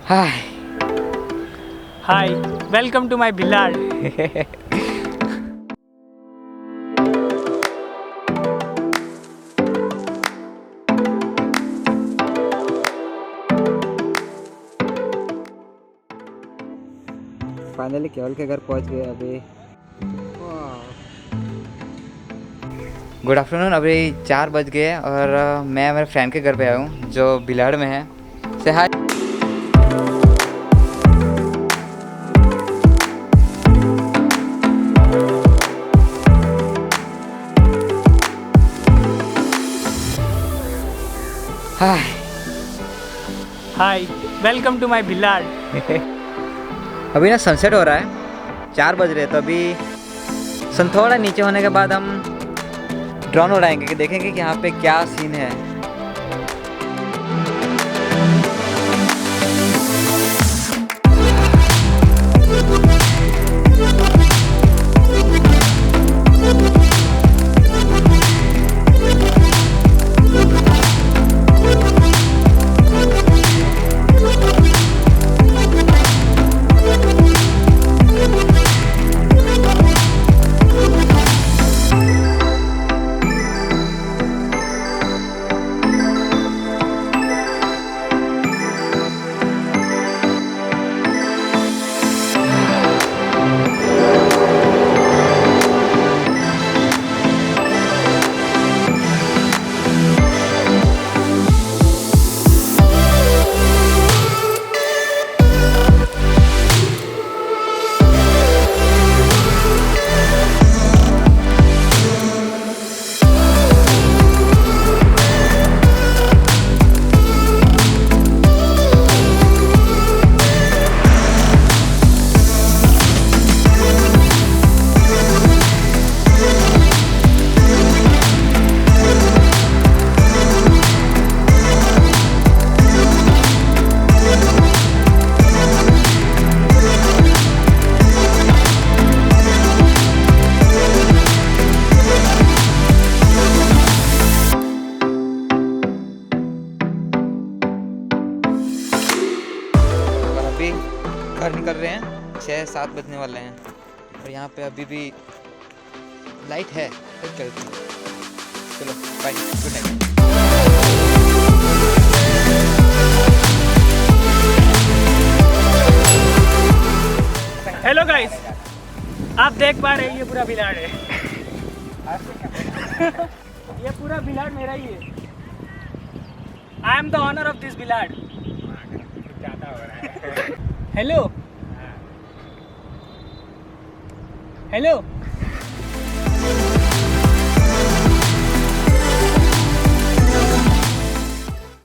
Hi. Hi, welcome to my Bhilad. Finally केवल के घर पहुंच गए अभी। Good afternoon. अभी 4 बज गए और मैं मेरे फ्रेंड के घर पे आया हूँ जो भिलाड़ में है। से हाय। हाय। Hi, welcome to my Bhilad. अभी ना सनसेट हो रहा है, 4 बज रहे हैं, तो अभी सन थोड़ा नीचे होने के बाद हम ड्रोन उड़ाएंगे कि देखेंगे कि यहाँ पे क्या सीन है। घर निकल रहे हैं, 6-7 बजने वाले हैं और यहाँ पे अभी भी लाइट है तो चलती है। चलो bye, good night. Hello guys, आप देख पा रहे हैं ये पूरा Bhilad है। ये पूरा Bhilad मेरा ही है। I am the owner of this Bhilad। Hello hello